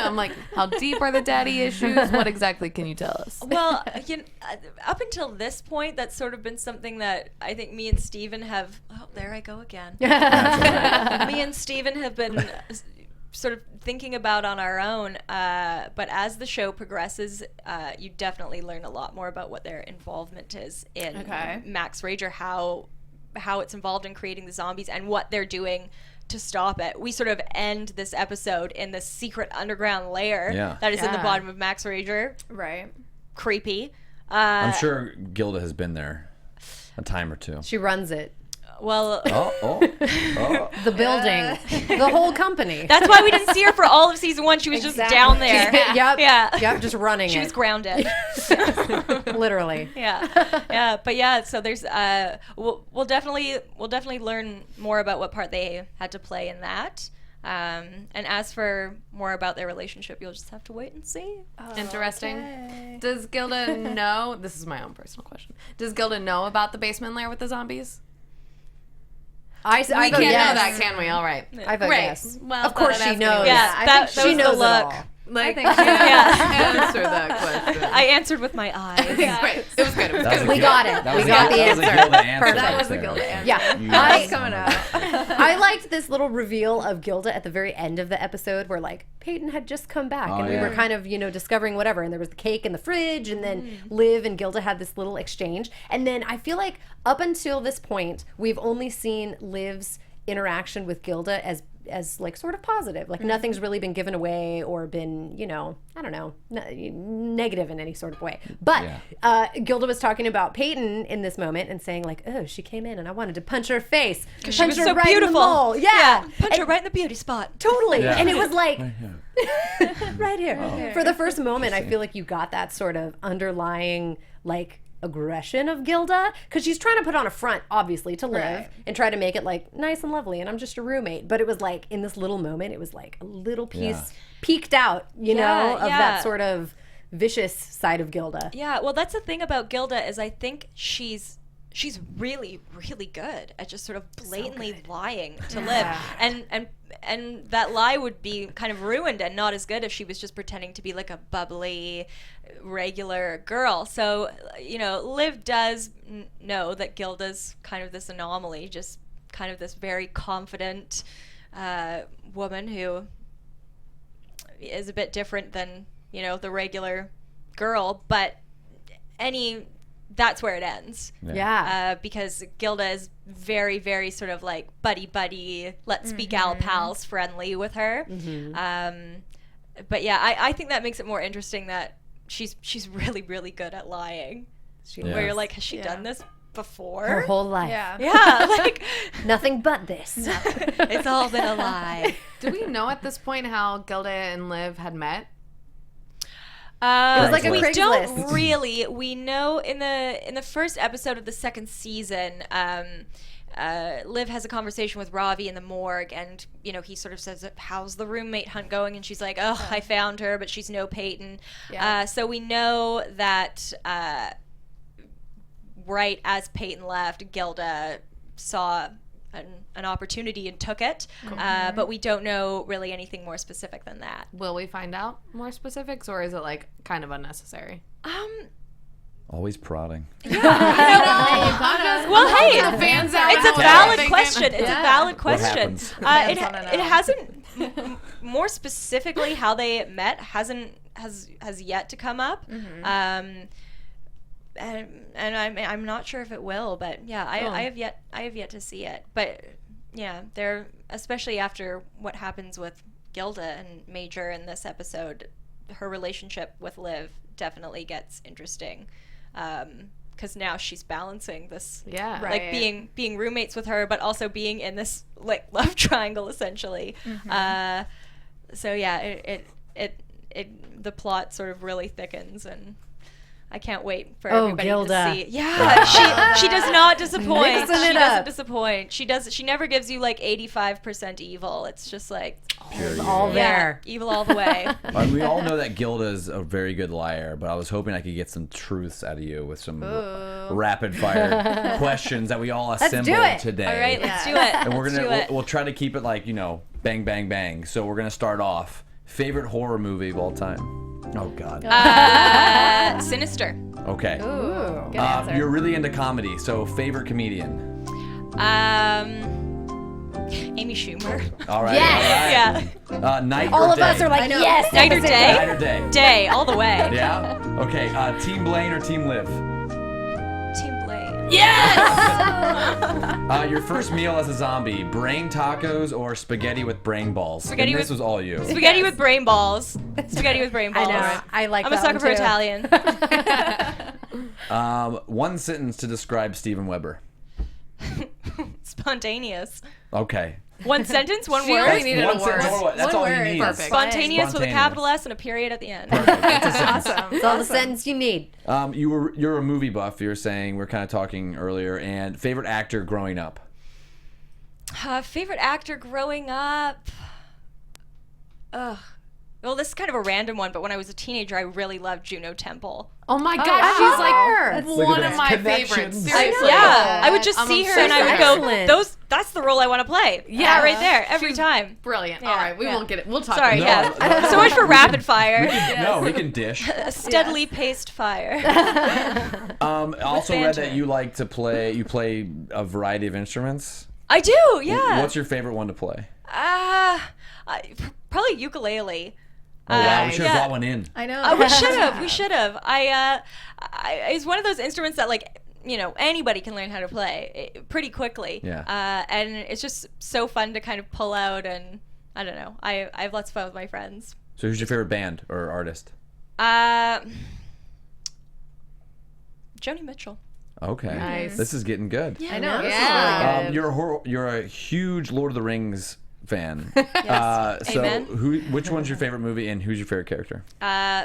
I'm like, how deep are the daddy issues? What exactly can you tell us? Well, up until this point, that's sort of been something that I think me and Steven have. Oh, there I go again. Me and Steven have been sort of thinking about on our own. But as the show progresses, you definitely learn a lot more about what their involvement is in Max Rager, how it's involved in creating the zombies, and what they're doing to stop it. We sort of end this episode in this secret underground lair that is in the bottom of Max Rager. Right. Creepy. I'm sure Gilda has been there a time or two. She runs it. Well, The building. The whole company. that's why we didn't see her for all of season one. She was just down there. Yep, just running She it. was grounded. Literally. But so there's we'll definitely learn more about what part they had to play in that. And as for more about their relationship, you'll just have to wait and see. Interesting. Okay. Does Gilda know? This is my own personal question. Does Gilda know about the basement lair with the zombies? I We can't vote know yes. that, can we? All right. I vote Right. yes. Well, of course thought she I'd ask knows. anyway. Yeah, I think she knows the look. it all. Like, think she answer that question. I answered with my eyes. Right. It was good. It was That was good. a We good- got it. that We was a got good- the that was a answer. Gilda answer Perfect. right That was a there. Gilda answer. Yeah. Yes. Coming up. I liked this little reveal of Gilda at the very end of the episode where, like, Peyton had just come back and we yeah. were kind of, discovering whatever. And there was the cake in the fridge, and then Liv and Gilda had this little exchange. And then I feel like up until this point, we've only seen Liv's interaction with Gilda as like sort of positive. Like nothing's really been given away or been, I don't know, negative in any sort of way. But Gilda was talking about Peyton in this moment and saying like, oh, she came in and I wanted to punch her face. Punch She was her so right in the beautiful. mole. Yeah. Punch her right in the beauty spot. Totally. Yeah. And it was like, Yeah. right here. For the first moment, I feel like you got that sort of underlying, like, aggression of Gilda, because she's trying to put on a front, obviously, to Liv and try to make it, like, nice and lovely, and I'm just a roommate. But it was like, in this little moment, it was like a little piece peeked out, of that sort of vicious side of Gilda. Yeah, well, that's the thing about Gilda is I think she's really, really good at just sort of blatantly lying to Liv. And that lie would be kind of ruined and not as good if she was just pretending to be like a bubbly, regular girl. So, Liv does know that Gilda's kind of this anomaly, just kind of this very confident woman who is a bit different than, the regular girl, but that's where it ends. Yeah. Because Gilda is very, very sort of like buddy, let's be gal pals friendly with her. But yeah, I think that makes it more interesting that she's really, really good at lying. Where you're like, has she done this before? Her whole life. Yeah, like nothing but this. it's all been a lie. Do we know at this point how Gilda and Liv had met? It was like a we Craigslist. don't really. We know in the first episode of the second season, Liv has a conversation with Ravi in the morgue, and he sort of says, "How's the roommate hunt going?" And she's like, "Oh, I found her, but she's no Peyton." So we know that right as Peyton left, Gilda saw an opportunity and took it, but we don't know really anything more specific than that. Will we find out more specifics, or is it like kind of unnecessary? Always prodding. Well, hey, the fans out. it's a valid question. It's a valid question. Happens? It hasn't more specifically how they met has yet to come up. And I'm not sure if it will, but yeah, I have yet to see it. But yeah, they're, especially after what happens with Gilda and Major in this episode, her relationship with Liv definitely gets interesting. Because now she's balancing this, like being roommates with her, but also being in this like love triangle essentially. So yeah, it the plot sort of really thickens, and I can't wait for everybody Gilda. to see. Yeah, she does not disappoint. Mixing She it doesn't up. disappoint. She never gives you like 85% evil. It's just like all there. evil all the way. We all know that Gilda's a very good liar, but I was hoping I could get some truths out of you with some rapid fire questions that we all assembled do it. today. All right, let's do it. And we're Let's do gonna it. we'll try to keep it like bang bang bang. So we're gonna start off. Favorite horror movie of all time? Oh God. Sinister. Okay. Ooh, good answer. You're really into comedy, so favorite comedian? Amy Schumer. All right. Yes. All right. Night All or of day? us are like, yes. Night or day? Night or day? Day, all the way. Yeah. Okay. Team Blaine or Team Liv? Team Blade. Your first meal as a zombie: brain tacos or spaghetti with brain balls? Spaghetti And this with- was all you. Spaghetti with brain balls. Spaghetti with brain I balls. know. I like I'm a that sucker one, for too. Italian. One sentence to describe Steven Weber. Spontaneous. Okay. One sentence, one She word. only needed a One sentence. word. That's One all word. he needs. Perfect. Spontaneous with a Spontaneous. capital S and a period at the end. Awesome. It's all the sentence you need. You're a movie buff. You were saying, we're kind of talking earlier. And favorite actor growing up? Favorite actor growing up? Ugh. Well, this is kind of a random one, but when I was a teenager, I really loved Juno Temple. Oh my God, wow. she's like Look one at of that. my Connections. favorites. Seriously. I would just I'm see her and I would Excellent. go, that's the role I want to play. Yeah, right there, every She's time. Brilliant. Yeah, All right, we yeah. won't get it. We'll talk Sorry, about it. yeah. So much for rapid fire. No, we can dish. A steadily paced fire. Also read banter. that you like to play. You play a variety of instruments. I do, yeah. What's your favorite one to play? Probably ukulele. Oh wow, we should have yeah. brought one in. I know. We should have. We should have. It's one of those instruments that anybody can learn how to play pretty quickly. Yeah. And it's just so fun to kind of pull out, and I don't know. I have lots of fun with my friends. So who's your favorite band or artist? Joni Mitchell. Okay. Nice. This is getting good. I know. This is Yeah. really good. You're a huge Lord of the Rings fan. Yes. So Amen. which one's your favorite movie and who's your favorite character?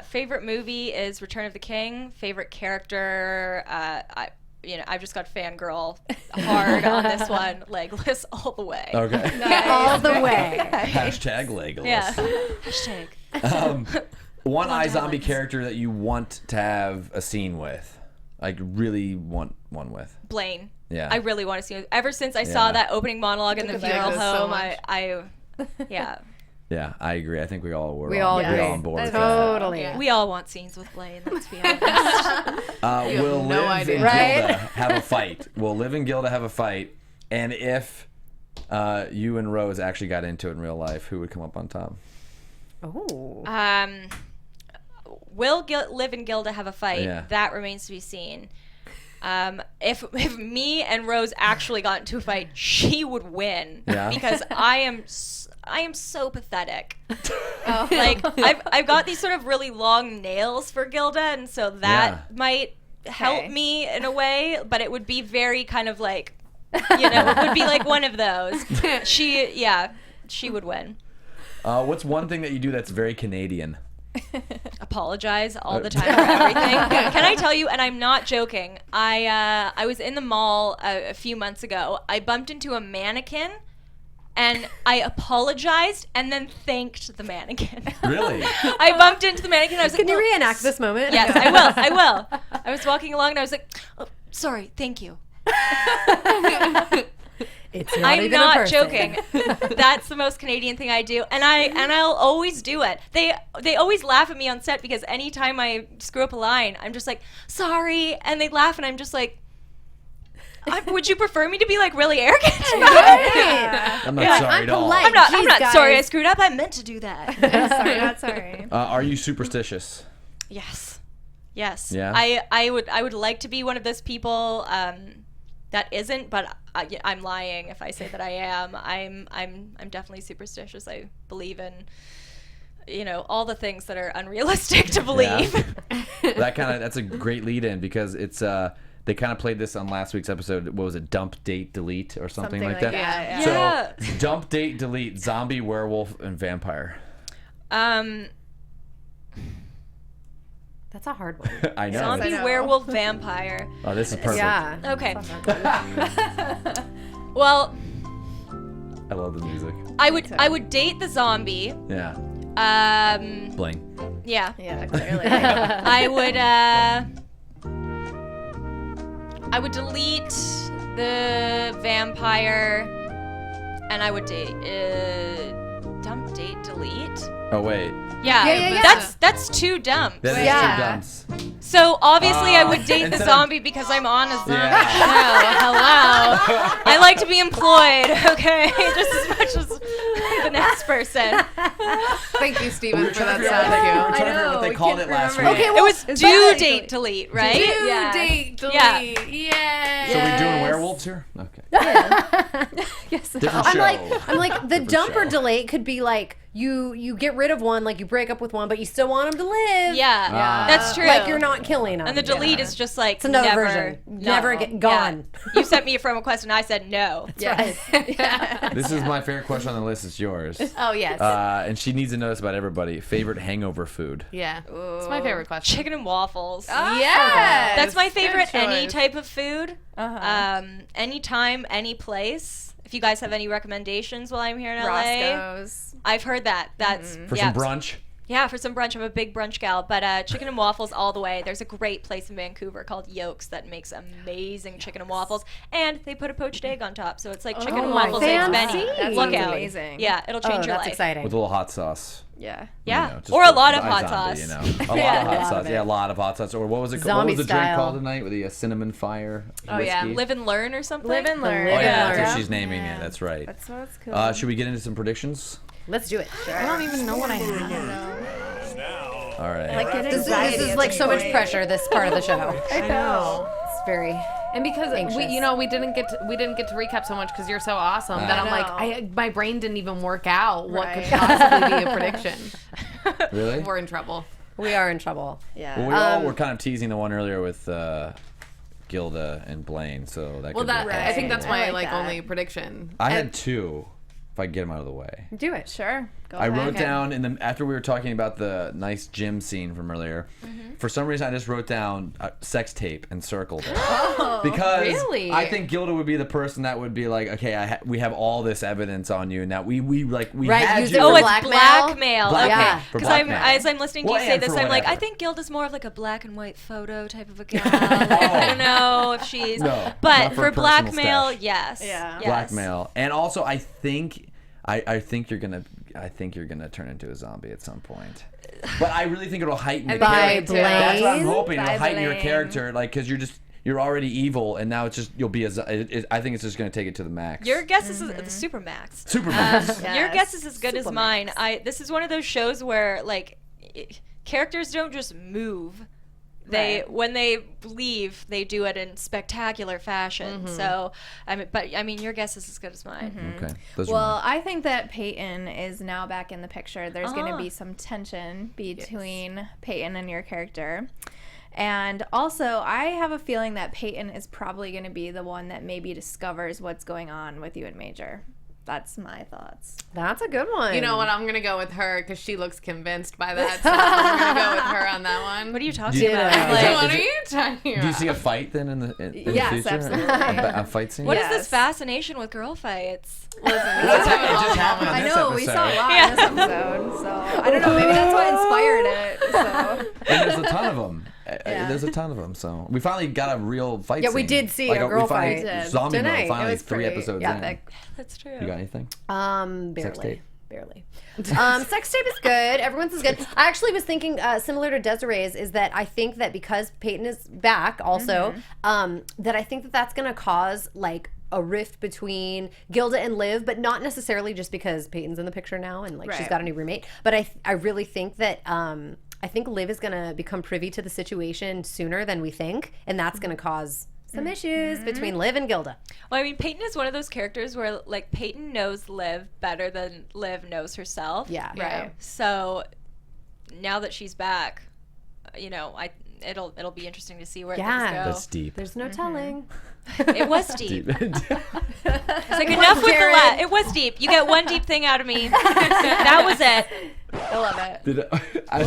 Favorite movie is Return of the King. Favorite character, I've just got fangirl hard on this one. Legolas all the way. Okay. All the way. Hashtag Legolas. Yeah. Hashtag. One Long iZombie timelines. character that you want to have a scene with. Like really want one with. Blaine. Yeah. I really want to see it. Ever since I saw Yeah. that opening monologue in the at funeral that. So home, much. yeah. Yeah, I agree. I think we all were. We all agree. on board with that. Totally. Yeah. We all want scenes with Blaine, let's be honest. Will no Liv idea. and Right? Gilda have a fight? Will Liv and Gilda have a fight? And if you and Rose actually got into it in real life, who would come up on top? Oh. will Liv and Gilda have a fight? Yeah. That remains to be seen. If me and Rose actually got into a fight, she would win. Yeah. Because I am so pathetic. Like I've got these sort of really long nails for Gilda, and so that might help me in a way, but it would be very kind of like, it would be like one of those. She would win. What's one thing that you do that's very Canadian? Apologize all the time for everything. Can I tell you, and I'm not joking, I was in the mall a few months ago. I bumped into a mannequin, and I apologized and then thanked the mannequin. Really? I bumped into the mannequin. I was like, Can you reenact this moment? Yes, I will. I was walking along and I was like, oh, sorry, thank you. It's not I'm even a not person. joking. That's the most Canadian thing I do, and I'll always do it. They always laugh at me on set because anytime I screw up a line, I'm just like, sorry, and they laugh, and I'm just like, would you prefer me to be like really arrogant about it? I'm not sorry at all. polite. I'm not Jeez, sorry. I guys. screwed up. I meant to do that. Sorry, not sorry. Are you superstitious? Yes. Yes. Yeah? I would like to be one of those people that isn't, but I'm lying if I say that I am. I'm definitely superstitious. I believe in all the things that are unrealistic to believe. Yeah. That's a great lead in because it's they kind of played this on last week's episode. What was it? Dump, date, delete, or something like that. Yeah. So dump, date, delete, zombie, werewolf, and vampire. That's a hard one. I know. Zombie, werewolf, vampire. Oh, this is perfect. Yeah. Okay. Well, I love the music. I would date the zombie. Yeah. Bling. Yeah. Yeah, clearly. I would delete the vampire, and I would date dump, date, delete. Oh wait. Yeah. That's too dumb. That is Yeah. two dumps. So obviously I would date the instead of- zombie because I'm on a zombie Yeah. show. Hello. I like to be employed, okay? Just as much as the next person. Thank you, Stephen, for that We sound were cue. trying to figure out what they we called can't it last week. remember. Okay, It well, was do, date, delete, right? Due Yeah. date, delete. Yeah. Yay. So we're doing werewolves here? Okay. Yes. Different I'm show. like the Different dump or show. delete could be like you get rid of one, like you break up with one, but you still want them to live. Yeah. That's true. Like you're not killing them. And the delete is just like It's another never, version. no. Never get gone. Yeah. You sent me a friend request and I said no. Yes. This is my favorite question on the list. It's yours. Oh, yes. And she needs to know this about everybody. Favorite hangover food? Yeah. It's my favorite question. Chicken and waffles. Yes. That's my favorite Good any choice. type of food. Uh-huh. Anytime, any place. If you guys have any recommendations while I'm here in LA, Roscoe's. I've heard that. That's For some brunch? Yeah, for some brunch. I'm a big brunch gal, but chicken and waffles all the way. There's a great place in Vancouver called Yolks that makes amazing chicken and waffles, and they put a poached egg on top, so it's like chicken and my waffles eggs fancy. Benny. That Look sounds out! amazing. Yeah, it'll Oh, change your that's life. exciting. With a little hot sauce. Yeah. Yeah, You know, just or a for lot of the hot iZombie, sauce. You know. A lot Yeah. of hot Love sauce. it. Yeah, a lot of hot sauce. Or what was it? What Zombie was the drink style. called tonight with the cinnamon fire? Oh, yeah. whiskey? Live and learn or something. Live and learn. Oh yeah, Yeah. that's Yeah. what she's naming it. That's right. That's what's cool. Should we get into some predictions? Let's do it. I don't even know what I have. All right. Like get This anxiety is at like this so much point. pressure. This part of the show. I know. It's very. And because Anxious. we didn't get to recap so much because you're so awesome that I'm like my brain didn't even work out what could Right. possibly be a prediction. Really? We're in trouble. We are in trouble. Yeah. Well, we all were kind of teasing the one earlier with Gilda and Blaine, so that Well, could be a that I think possible that's one. my I like that. only prediction. I had two. If I can get them out of the way. Do it. Sure. Go I ahead. wrote down after we were talking about the nice gym scene from earlier. For some reason, I just wrote down sex tape and circled it because really? I think Gilda would be the person that would be like, okay, we have all this evidence on you. Now we Right, had use you. it Oh, for it's blackmail? blackmail. Blackmail. Okay. Yeah. For Because blackmail. as I'm listening to Well, you say and this, for I'm like, I whatever. think Gilda's more of like a black and white photo type of a gal. I don't know if she's. No, but not for for personal blackmail, stash. yes. Yeah. Yes. Blackmail, and also I think you're gonna turn into a zombie at some point. But I really think it'll heighten the By character. That's what I'm Blaine? hoping. It'll By heighten your Blaine. character, like because you're already evil, and now it's just you'll be I think it's just gonna take it to the max. Your guess is the Supermax. Supermax. Your Yes. guess is as good as mine. This is one of those shows where like. characters don't just move. When they leave, they do it in spectacular fashion. So, I mean, your guess is as good as mine. Okay. Well, I think that Peyton is now back in the picture. There's going to be some tension between Peyton and your character. And also, I have a feeling that Peyton is probably going to be the one that maybe discovers what's going on with you and Major. That's my thoughts. That's a good one. You know what? I'm going to go with her because she looks convinced by that. So I'm going to go with her on that one. What are you talking about? What are you talking about? Do you see a fight then in the Yes, future? absolutely. A fight scene? What is this fascination with girl fights? Listen, It just happened on I this know, episode. we saw a lot in this episode, so I don't know, maybe that's what inspired it. So. And there's a ton of them. There's a ton of them. So we finally got a real fight scene. Yeah, we did see like a girl we finally, fight. We did. Zombie Tonight. mode, finally It was 3 pretty episodes epic. in. That's true. You got anything? Barely. tape. Barely. Sex tape is good. Everyone's is good. I actually was thinking similar to Desiree's is that I think that because Peyton is back also, that I think that that's going to cause like a rift between Gilda and Liv, but not necessarily just because Peyton's in the picture now and like she's got a new roommate. But I really think that I think Liv is going to become privy to the situation sooner than we think, and that's going to cause some issues between Liv and Gilda. Well, I mean, Peyton is one of those characters where, like, Peyton knows Liv better than Liv knows herself. Yeah. Right. So now that she's back, you know, it'll be interesting to see where things go. That's deep. There's no telling. It was deep. It's like enough with the laugh. It was deep. You get one deep thing out of me. That was it. I love it. I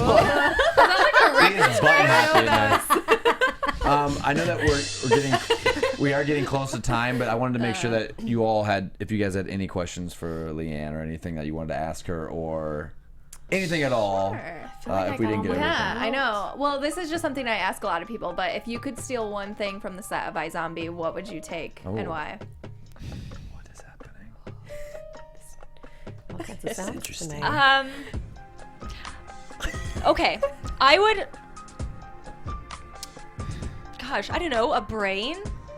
know that we are getting close to time, but I wanted to make sure that you all had, if you guys had any questions for Leanne or anything that you wanted to ask her or anything at all, if we didn't get everything. Yeah, I know. Well, this is just something I ask a lot of people, but if you could steal one thing from the set of iZombie, what would you take and why? What is happening? This is interesting. Okay. I would. Gosh, I don't know. A brain.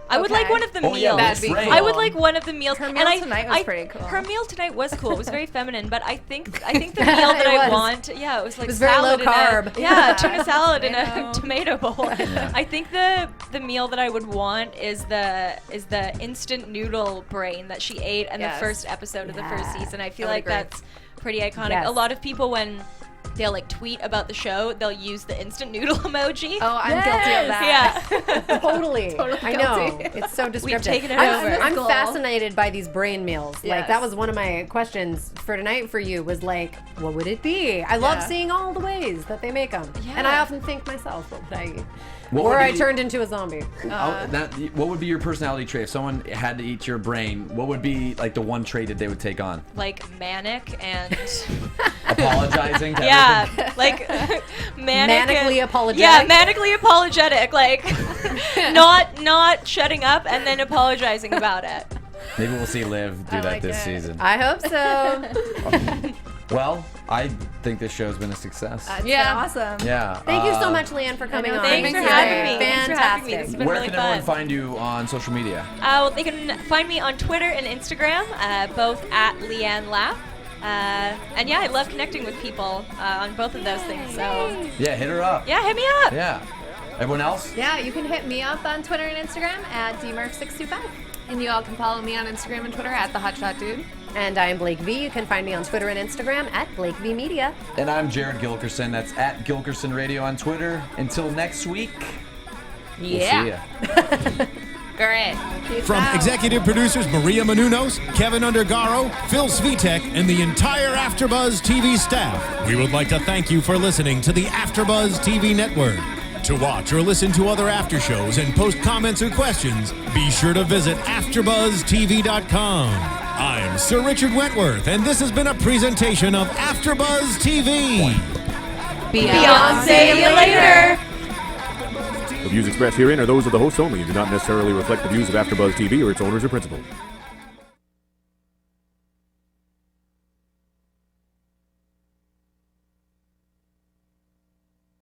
I would like one of the meals. Yeah, That'd be brain. cool. I would like one of the meals. Her meal tonight was pretty cool. Her meal tonight was cool. It was very feminine, but I think the meal that I want, it was like was very salad low carb. tuna salad in a tomato bowl. I think the meal that I would want is the instant noodle brain that she ate in the first episode of the first season. I feel like that's pretty iconic. Yes. A lot of people when they'll like tweet about the show, they'll use the instant noodle emoji. Oh, I'm guilty of that. Yeah. Totally. I know. It's so descriptive. taken it I'm, over. I'm Cool. fascinated by these brain meals. Like, Yes. that was one of my questions for tonight for you was like, what would it be? I love seeing all the ways that they make them. And I often think myself, what would I eat? Or I turned into a zombie. What would be your personality trait? If someone had to eat your brain, what would be like the one trait that they would take on? Like manic and Apologizing to yeah, like Manically apologetic. Yeah, manically apologetic, like not shutting up and then apologizing about it. Maybe we'll see Liv do that like this it. season. I hope so. Well, I think this show's been a success. It's been awesome. Yeah. Thank you so much, Leanne, for coming on. Thanks for having me. Thanks for having me. This has been Where really can fun. everyone find you on social media? Well, they can find me on Twitter and Instagram, both at Leanne Lapp. And yeah, I love connecting with people on both of those things. So Yeah, hit her up. yeah, hit me up. Yeah. Everyone else? Yeah, you can hit me up on Twitter and Instagram at dmurph625. And you all can follow me on Instagram and Twitter at the Hotshot Dude. And I'm Blake V. You can find me on Twitter and Instagram at Blake V Media. And I'm Jared Gilkerson. That's at Gilkerson Radio on Twitter. Until next week. Yeah. We'll see ya. Great. From executive producers Maria Menounos, Kevin Undergaro, Phil Svitek, and the entire AfterBuzz TV staff, we would like to thank you for listening to the AfterBuzz TV network. To watch or listen to other after shows and post comments or questions, be sure to visit AfterBuzzTV.com. I'm Sir Richard Wentworth, and this has been a presentation of AfterBuzz TV. Beyonce, see you later. The views expressed herein are those of the hosts only and do not necessarily reflect the views of AfterBuzz TV or its owners or principals.